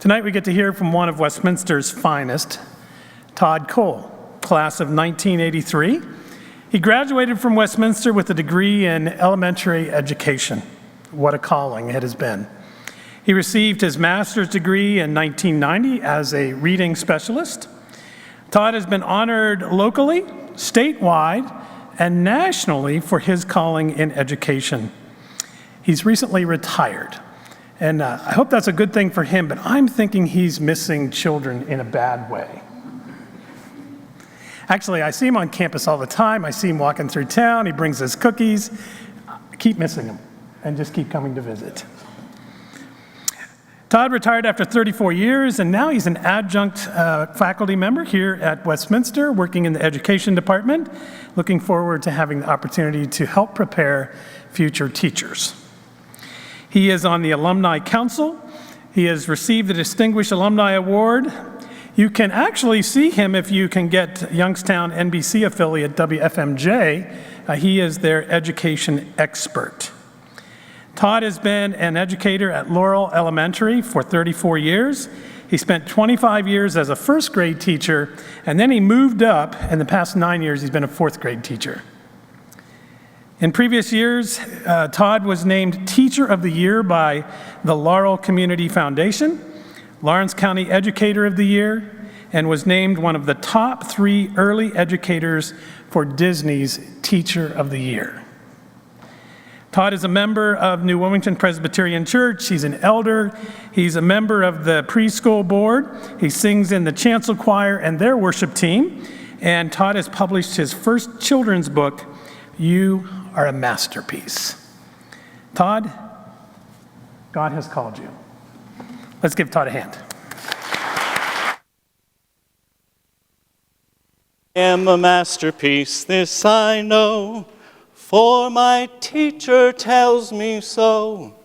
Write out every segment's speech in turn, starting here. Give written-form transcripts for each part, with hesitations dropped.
Tonight we get to hear from one of Westminster's finest, Todd Cole, class of 1983. He graduated from Westminster with a degree in elementary education. What a calling it has been. He received his master's degree in 1990 as a reading specialist. Todd has been honored locally, statewide, and nationally for his calling in education. He's recently retired. And I hope that's a good thing for him, but I'm thinking he's missing children in a bad way. Actually, I see him on campus all the time. I see him walking through town. He brings us cookies. I keep missing him and just keep coming to visit. Todd retired after 34 years, and now he's an adjunct faculty member here at Westminster, working in the education department. Looking forward to having the opportunity to help prepare future teachers. He is on the Alumni Council. He has received the Distinguished Alumni Award. You can actually see him if you can get Youngstown NBC affiliate WFMJ. He is their education expert. Todd has been an educator at Laurel Elementary for 34 years. He spent 25 years as a first grade teacher, and then he moved up. In the past 9 years, he's been a fourth grade teacher. In previous years, Todd was named Teacher of the Year by the Laurel Community Foundation, Lawrence County Educator of the Year, and was named one of the top 3 early educators for Disney's Teacher of the Year. Todd is a member of New Wilmington Presbyterian Church. He's an elder. He's a member of the preschool board. He sings in the chancel choir and their worship team. And Todd has published his first children's book, You Are a Masterpiece. Todd, God has called you. Let's give Todd a hand. I am a masterpiece, this I know, for my teacher tells me so.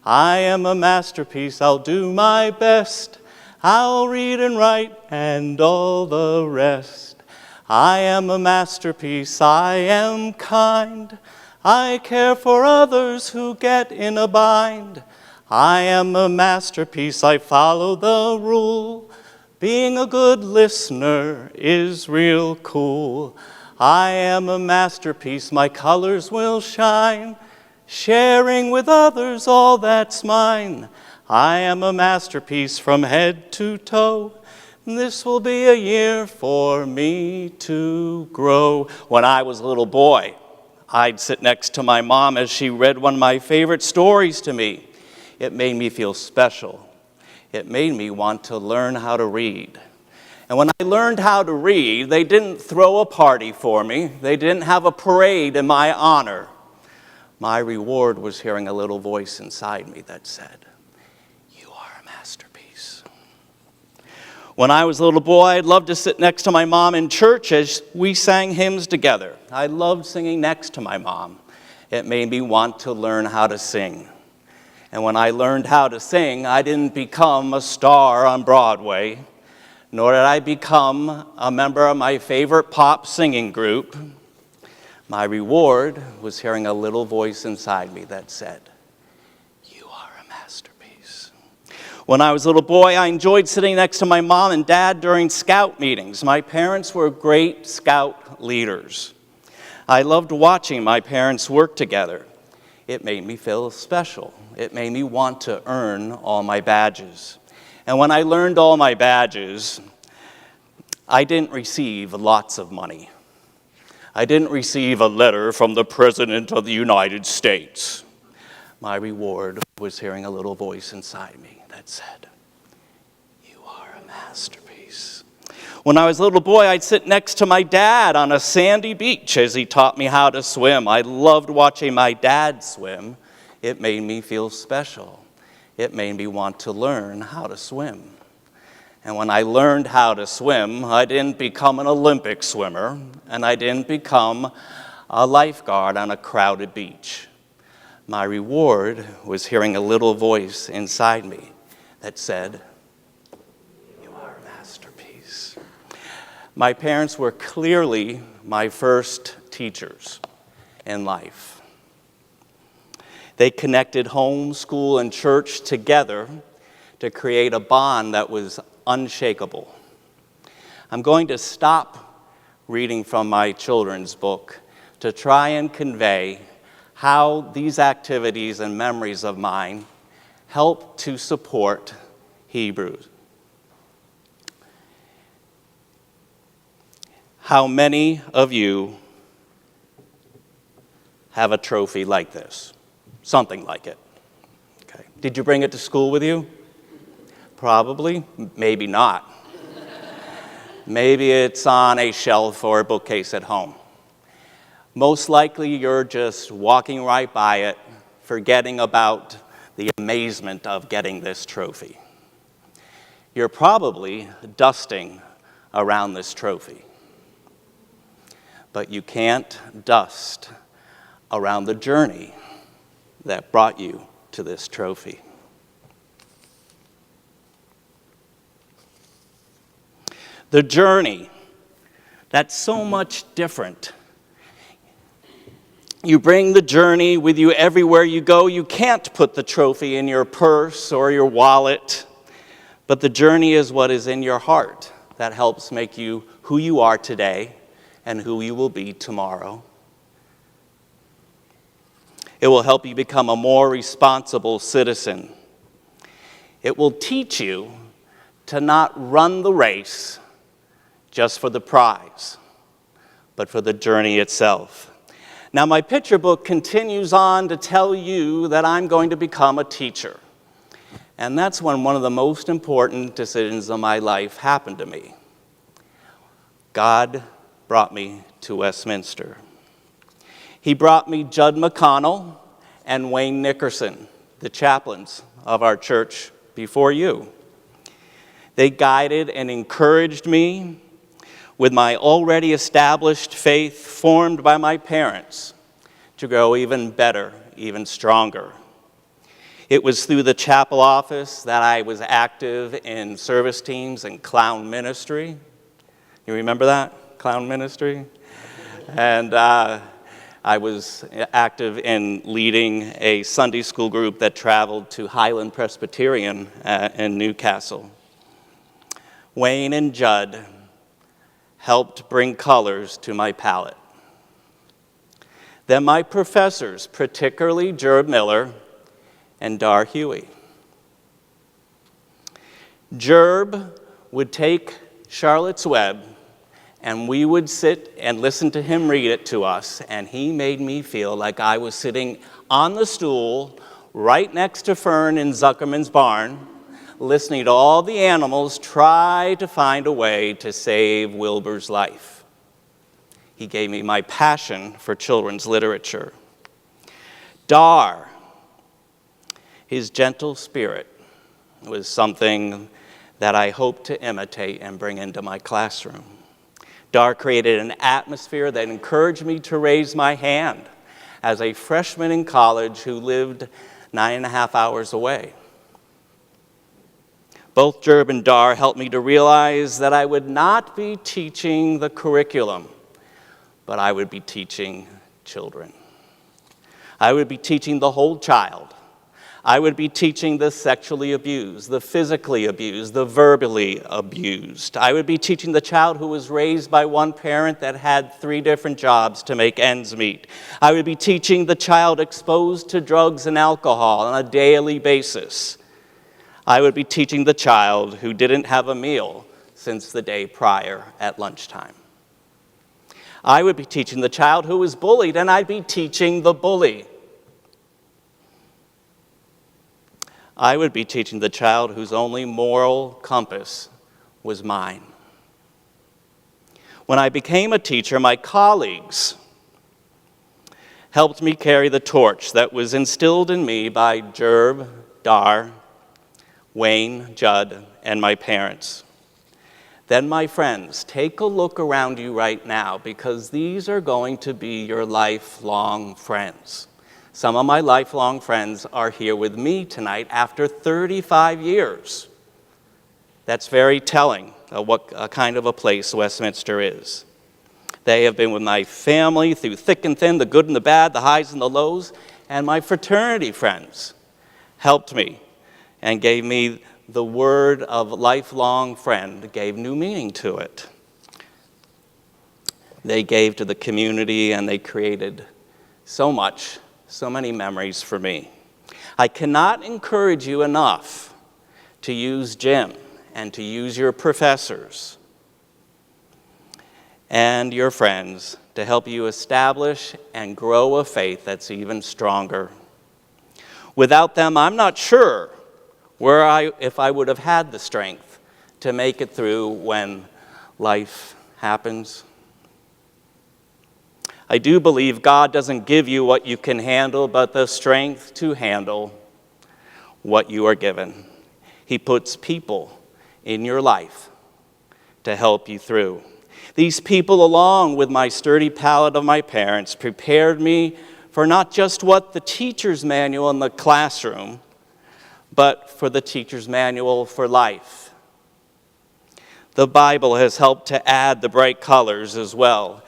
I am a masterpiece, I'll do my best. I'll read and write and all the rest. I am a masterpiece, I am kind. I care for others who get in a bind. I am a masterpiece, I follow the rule. Being a good listener is real cool. I am a masterpiece, my colors will shine. Sharing with others all that's mine. I am a masterpiece from head to toe. This will be a year for me to grow. When I was a little boy, I'd sit next to my mom as she read one of my favorite stories to me. It made me feel special. It made me want to learn how to read. And when I learned how to read, they didn't throw a party for me. They didn't have a parade in my honor. My reward was hearing a little voice inside me that said, "You are a masterpiece." When I was a little boy, I'd love to sit next to my mom in church as we sang hymns together. I loved singing next to my mom. It made me want to learn how to sing. And when I learned how to sing, I didn't become a star on Broadway, nor did I become a member of my favorite pop singing group. My reward was hearing a little voice inside me that said, "You are a masterpiece." When I was a little boy, I enjoyed sitting next to my mom and dad during scout meetings. My parents were great scout leaders. I loved watching my parents work together. It made me feel special. It made me want to earn all my badges. And when I learned all my badges, I didn't receive lots of money. I didn't receive a letter from the President of the United States. My reward was hearing a little voice inside me that said, "You are a masterpiece." When I was a little boy, I'd sit next to my dad on a sandy beach as he taught me how to swim. I loved watching my dad swim. It made me feel special. It made me want to learn how to swim. And when I learned how to swim, I didn't become an Olympic swimmer, and I didn't become a lifeguard on a crowded beach. My reward was hearing a little voice inside me that said, "You are a masterpiece." My parents were clearly my first teachers in life. They connected home, school, and church together to create a bond that was unshakable. I'm going to stop reading from my children's book to try and convey how these activities and memories of mine help to support Hebrews. How many of you have a trophy like this? Something like it. Okay. Did you bring it to school with you? Probably, maybe not. Maybe it's on a shelf or a bookcase at home. Most likely you're just walking right by it, forgetting about the amazement of getting this trophy. You're probably dusting around this trophy. But you can't dust around the journey that brought you to this trophy. The journey, that's so much different. You bring the journey with you everywhere you go. You can't put the trophy in your purse or your wallet, but the journey is what is in your heart that helps make you who you are today and who you will be tomorrow. It will help you become a more responsible citizen. It will teach you to not run the race just for the prize, but for the journey itself. Now, my picture book continues on to tell you that I'm going to become a teacher. And that's when one of the most important decisions of my life happened to me. God brought me to Westminster. He brought me Judd McConnell and Wayne Nickerson, the chaplains of our church before you. They guided and encouraged me with my already established faith formed by my parents to grow even better, even stronger. It was through the chapel office that I was active in service teams and clown ministry. You remember that? Clown ministry? And I was active in leading a Sunday school group that traveled to Highland Presbyterian in Newcastle. Wayne and Judd helped bring colors to my palette. Then my professors, particularly Gerb Miller and Dar Huey. Gerb would take Charlotte's Web, and we would sit and listen to him read it to us, and he made me feel like I was sitting on the stool right next to Fern in Zuckerman's barn, listening to all the animals try to find a way to save Wilbur's life. He gave me my passion for children's literature. Dar, his gentle spirit, was something that I hope to imitate and bring into my classroom. Dar created an atmosphere that encouraged me to raise my hand as a freshman in college who lived 9.5 hours away. Both Gerb and Dar helped me to realize that I would not be teaching the curriculum, but I would be teaching children. I would be teaching the whole child. I would be teaching the sexually abused, the physically abused, the verbally abused. I would be teaching the child who was raised by one parent that had 3 different jobs to make ends meet. I would be teaching the child exposed to drugs and alcohol on a daily basis. I would be teaching the child who didn't have a meal since the day prior at lunchtime. I would be teaching the child who was bullied, and I'd be teaching the bully. I would be teaching the child whose only moral compass was mine. When I became a teacher, my colleagues helped me carry the torch that was instilled in me by Gerb, Dar, Wayne, Judd, and my parents. Then, my friends, take a look around you right now, because these are going to be your lifelong friends. Some of my lifelong friends are here with me tonight after 35 years. That's very telling of what kind of a place Westminster is. They have been with my family through thick and thin, the good and the bad, the highs and the lows, and my fraternity friends helped me and gave me the word of lifelong friend gave new meaning to it. They gave to the community and they created so many memories for me. I cannot encourage you enough to use Jim and to use your professors and your friends to help you establish and grow a faith that's even stronger. Without them, I'm not sure if I would have had the strength to make it through when life happens. I do believe God doesn't give you what you can handle, but the strength to handle what you are given. He puts people in your life to help you through. These people, along with my sturdy palate of my parents, prepared me for not just what the teacher's manual in the classroom, but for the teacher's manual for life. The Bible has helped to add the bright colors as well.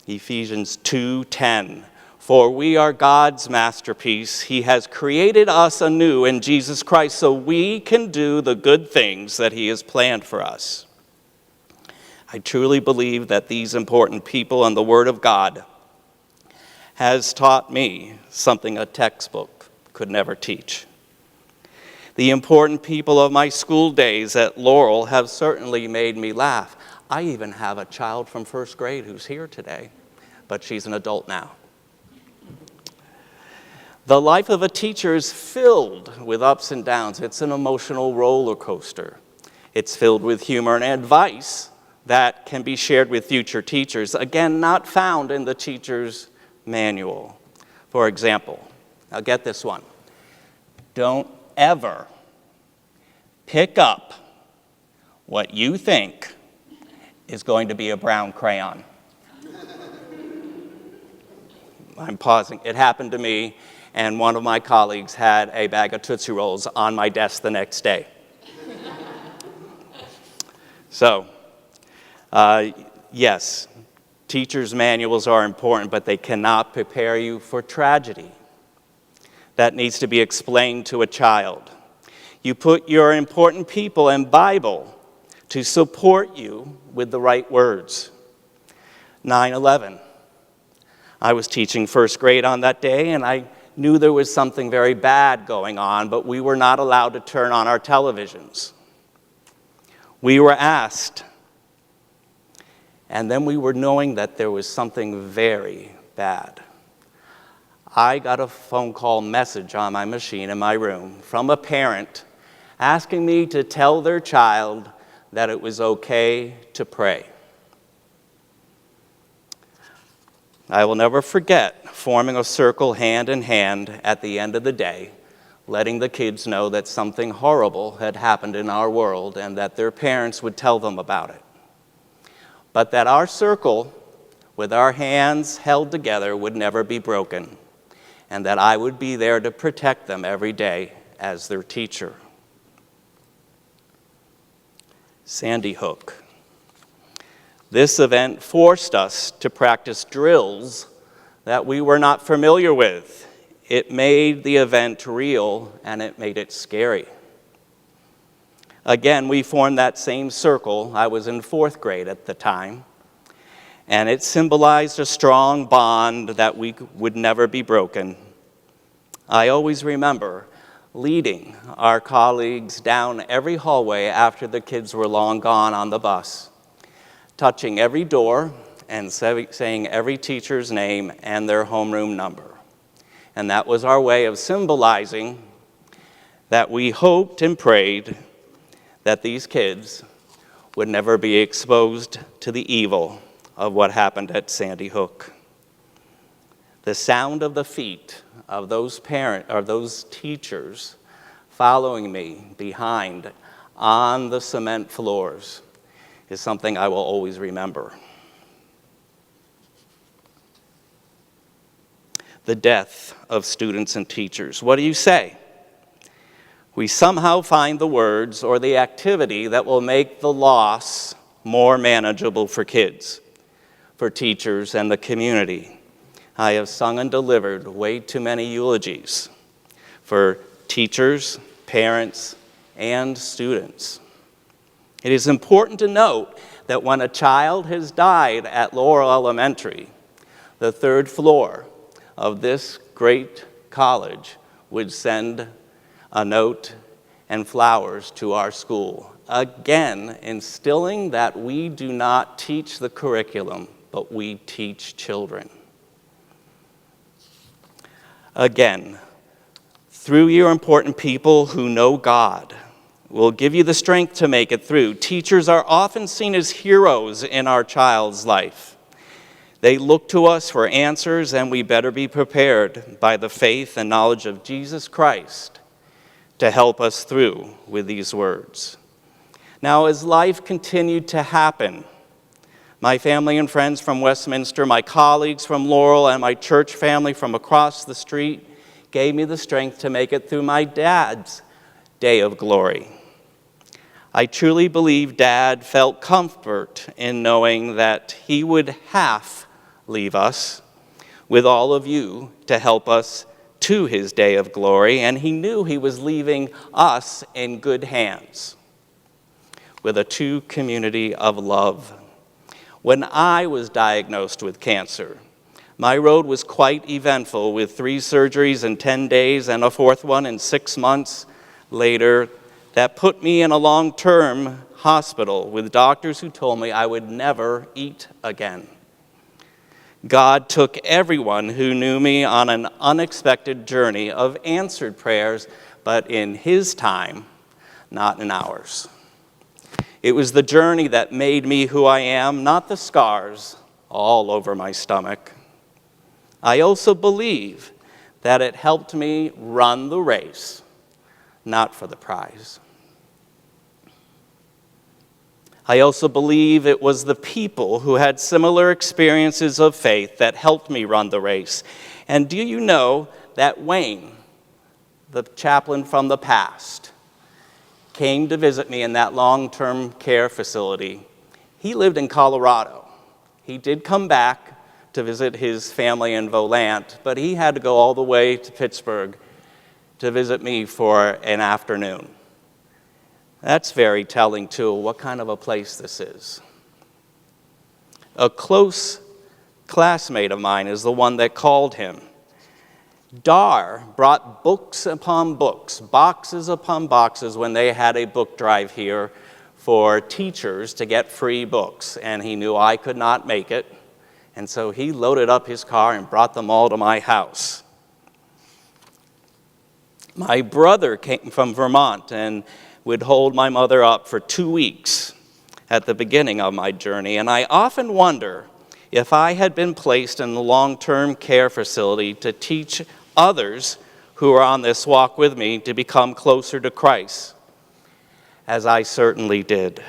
Ephesians 2:10, for we are God's masterpiece. He has created us anew in Jesus Christ so we can do the good things that He has planned for us. I truly believe that these important people and the Word of God has taught me something a textbook could never teach. The important people of my school days at Laurel have certainly made me laugh. I even have a child from first grade who's here today, but she's an adult now. The life of a teacher is filled with ups and downs. It's an emotional roller coaster. It's filled with humor and advice that can be shared with future teachers, again, not found in the teacher's manual. For example, now get this one. Don't ever pick up what you think is going to be a brown crayon. I'm pausing. It happened to me, and one of my colleagues had a bag of Tootsie Rolls on my desk the next day. So, yes, teachers' manuals are important, but they cannot prepare you for tragedy that needs to be explained to a child. You put your important people and Bible to support you with the right words. 9/11. I was teaching first grade on that day, and I knew there was something very bad going on, but we were not allowed to turn on our televisions. We were asked, and then we were knowing that there was something very bad. I got a phone call message on my machine in my room from a parent asking me to tell their child that it was okay to pray. I will never forget forming a circle hand in hand at the end of the day, letting the kids know that something horrible had happened in our world and that their parents would tell them about it. But that our circle, with our hands held together, would never be broken, and that I would be there to protect them every day as their teacher. Sandy Hook. This event forced us to practice drills that we were not familiar with. It made the event real, and it made it scary. Again, we formed that same circle. I was in fourth grade at the time, and it symbolized a strong bond that we would never be broken. I always remember leading our colleagues down every hallway after the kids were long gone on the bus, touching every door and saying every teacher's name and their homeroom number. And that was our way of symbolizing that we hoped and prayed that these kids would never be exposed to the evil of what happened at Sandy Hook. The sound of the feet of those those teachers following me behind on the cement floors is something I will always remember. The death of students and teachers. What do you say? We somehow find the words or the activity that will make the loss more manageable for kids, for teachers, and the community. I have sung and delivered way too many eulogies for teachers, parents, and students. It is important to note that when a child has died at Laurel Elementary, the third floor of this great college would send a note and flowers to our school, again instilling that we do not teach the curriculum, but we teach children. Again, through your important people who know God, will give you the strength to make it through. Teachers are often seen as heroes in our child's life. They look to us for answers, and we better be prepared by the faith and knowledge of Jesus Christ to help us through with these words. Now, as life continued to happen, my family and friends from Westminster, my colleagues from Laurel, and my church family from across the street gave me the strength to make it through my dad's day of glory. I truly believe Dad felt comfort in knowing that he would half leave us with all of you to help us to his day of glory, and he knew he was leaving us in good hands with a true community of love. When I was diagnosed with cancer, my road was quite eventful, with 3 surgeries in 10 days and a 4th one in 6 months later. That put me in a long-term hospital with doctors who told me I would never eat again. God took everyone who knew me on an unexpected journey of answered prayers, but in his time, not in ours. It was the journey that made me who I am, not the scars all over my stomach. I also believe that it helped me run the race, not for the prize. I also believe it was the people who had similar experiences of faith that helped me run the race. And do you know that Wayne, the chaplain from the past, came to visit me in that long-term care facility? He lived in Colorado. He did come back to visit his family in Volant, but he had to go all the way to Pittsburgh to visit me for an afternoon. That's very telling, too, what kind of a place this is. A close classmate of mine is the one that called him. Dar brought books upon books, boxes upon boxes, when they had a book drive here for teachers to get free books, and he knew I could not make it, and so he loaded up his car and brought them all to my house. My brother came from Vermont and would hold my mother up for 2 weeks at the beginning of my journey, and I often wonder if I had been placed in the long-term care facility to teach others who are on this walk with me to become closer to Christ, as I certainly did.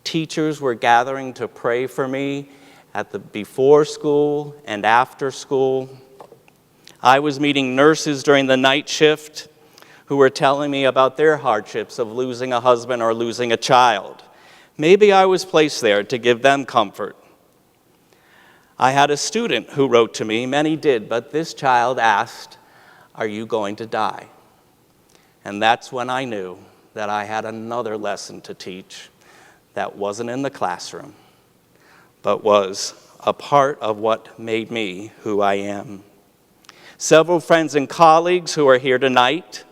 Teachers were gathering to pray for me at the before school and after school. I was meeting nurses during the night shift who were telling me about their hardships of losing a husband or losing a child. Maybe I was placed there to give them comfort. I had a student who wrote to me, many did, but this child asked, "Are you going to die?" And that's when I knew that I had another lesson to teach that wasn't in the classroom, but was a part of what made me who I am. Several friends and colleagues who are here tonight,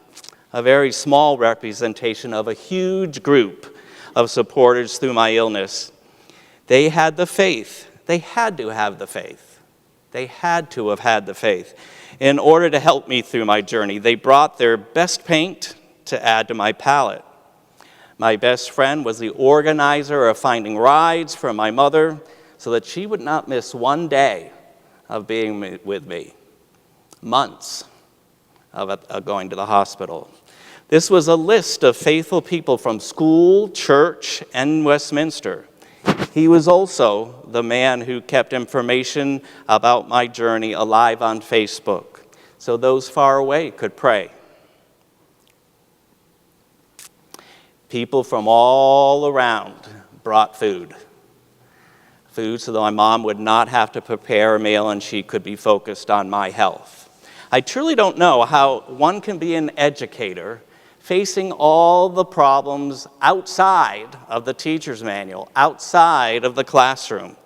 a very small representation of a huge group of supporters through my illness, they had the faith. They had to have the faith. They had to have had the faith in order to help me through my journey. They brought their best paint to add to my palette. My best friend was the organizer of finding rides for my mother so that she would not miss one day of being with me. Months of going to the hospital. This was a list of faithful people from school, church, and Westminster. He was also the man who kept information about my journey alive on Facebook, so those far away could pray. People from all around brought food so that my mom would not have to prepare a meal and she could be focused on my health. I truly don't know how one can be an educator, facing all the problems outside of the teacher's manual, outside of the classroom.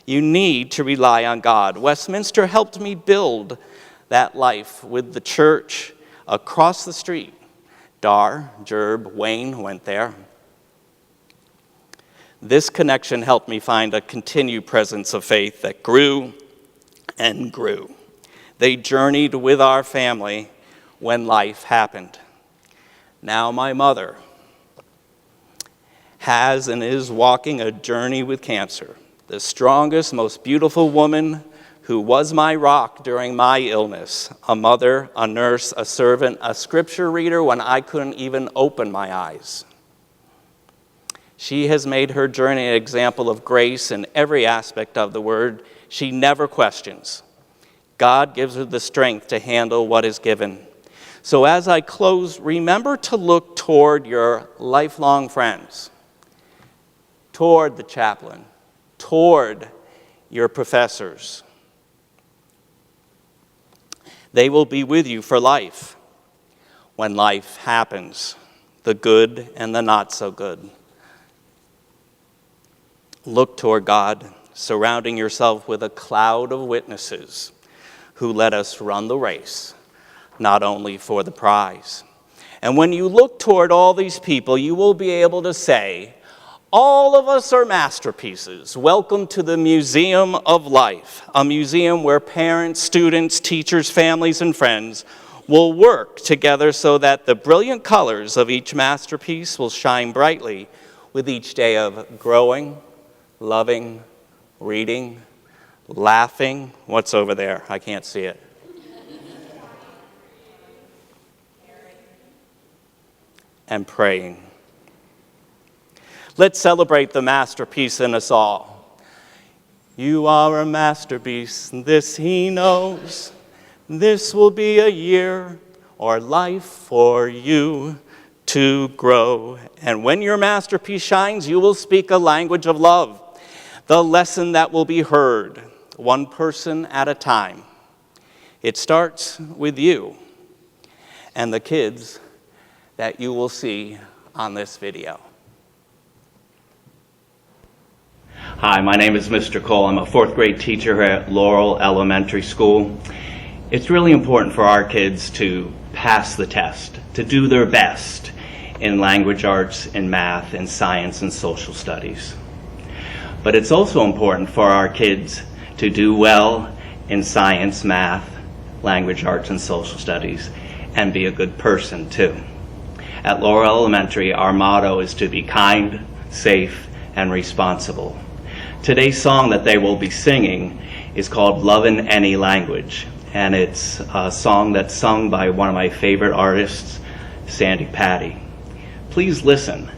You need to rely on God. Westminster helped me build that life with the church across the street. Dar, Jerb, Wayne went there. This connection helped me find a continued presence of faith that grew and grew. They journeyed with our family when life happened. Now my mother has and is walking a journey with cancer. The strongest, most beautiful woman who was my rock during my illness. A mother, a nurse, a servant, a scripture reader when I couldn't even open my eyes. She has made her journey an example of grace in every aspect of the word. She never questions. God gives her the strength to handle what is given. So as I close, remember to look toward your lifelong friends, toward the chaplain, toward your professors. They will be with you for life when life happens, the good and the not so good. Look toward God, surrounding yourself with a cloud of witnesses who let us run the race, not only for the prize. And when you look toward all these people, you will be able to say, all of us are masterpieces. Welcome to the Museum of Life, a museum where parents, students, teachers, families, and friends will work together so that the brilliant colors of each masterpiece will shine brightly with each day of growing, loving, reading, laughing. What's over there? I can't see it. And praying. Let's celebrate the masterpiece in us all. You are a masterpiece, this he knows. This will be a year or life for you to grow. And when your masterpiece shines, you will speak a language of love. The lesson that will be heard, one person at a time. It starts with you and the kids that you will see on this video. Hi, my name is Mr. Cole. I'm a fourth grade teacher here at Laurel Elementary School. It's really important for our kids to pass the test, to do their best in language arts, in math, in science, and social studies. But it's also important for our kids to do well in science, math, language arts, and social studies, and be a good person too. At Laurel Elementary, our motto is to be kind, safe, and responsible. Today's song that they will be singing is called Love in Any Language, and it's a song that's sung by one of my favorite artists, Sandy Patty. Please listen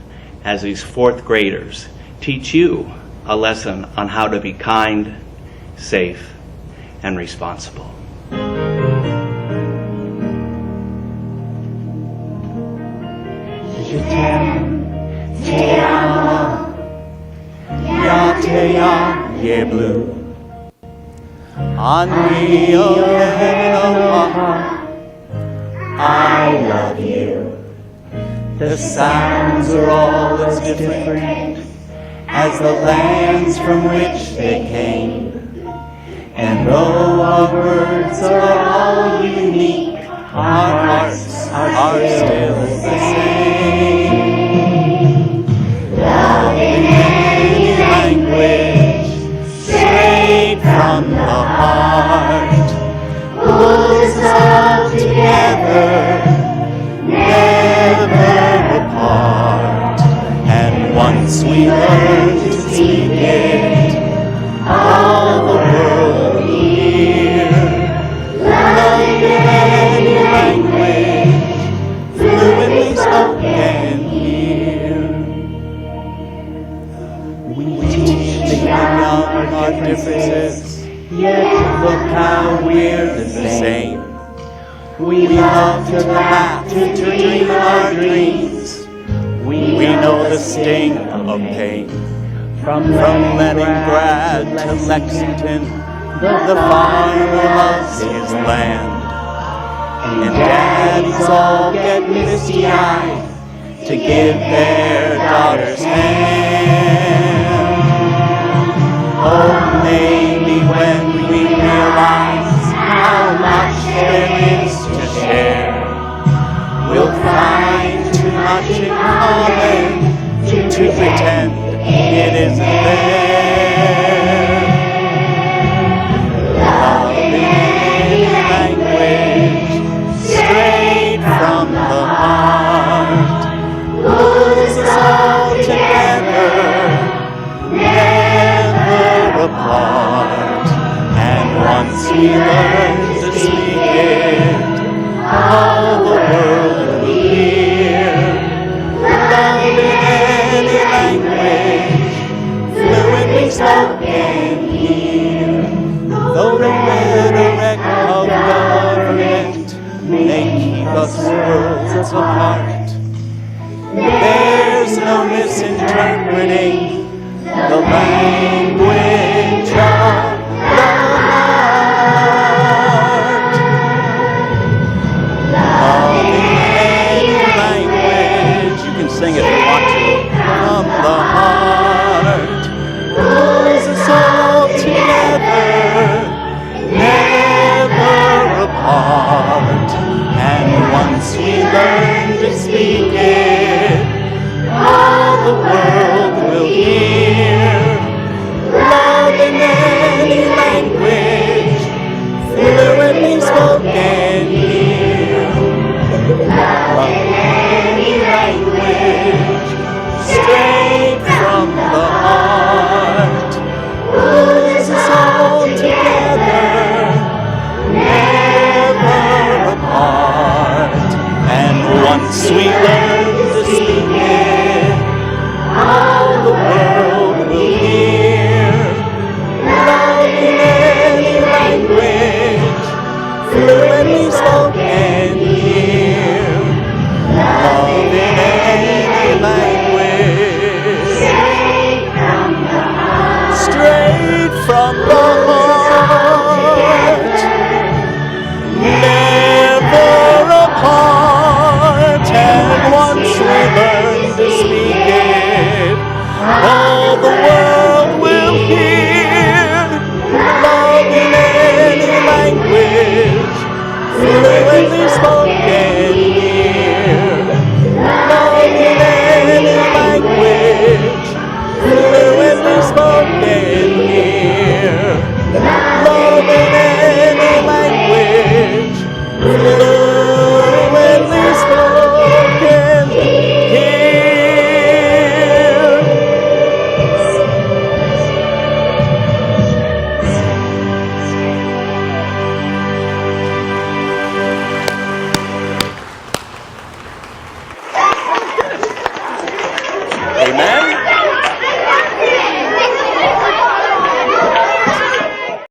as these fourth graders teach you a lesson on how to be kind, safe, and responsible. Je t'aime, te amo, ya te ye blue. On me, oh heaven, oh heart, I love you. The sounds are all as different as the lands from which they came. And though our words are all unique, our hearts are still the same. Love in any language, straight from the heart, pulls us all together, never apart. And once we learn to speak it, all the world will hear. Love in any language, fluently spoken here. We teach the young our differences, yet look how we're the same. We love to laugh, to dream our dreams. We know the sting of pain. From Leningrad to Lexington, the farmer loves his land. and daddies all get misty-eyed to give their daughters hand. Oh, maybe when we realize how much there is to share, we'll find too much in common to pretend it isn't there. Love in any language, straight from the heart, pulls us all together, never apart. And once we learn to speak it, all the world will hear. Love in any language, fluently spoken here. Though the rhetoric of government may keep us worlds apart, there's no misinterpreting the language of the heart. Love in any language, you can sing it if you want to, from the heart, pulls us all together, never apart. And once we learn to speak it, all the world will hear. Love in any language, fluently spoken here. Love in any language, straight from the heart, pulls us all together, never apart. And once we learn to speak it, all the world will hear. Love in any language, fluently spoken here. Love in any language, straight from the heart, never apart. And once we learn to speak it, all the world will hear. Love in any language, fluently spoken here. Love in any language, fluently spoken here. Love in any language, fluently spoken here. Amen.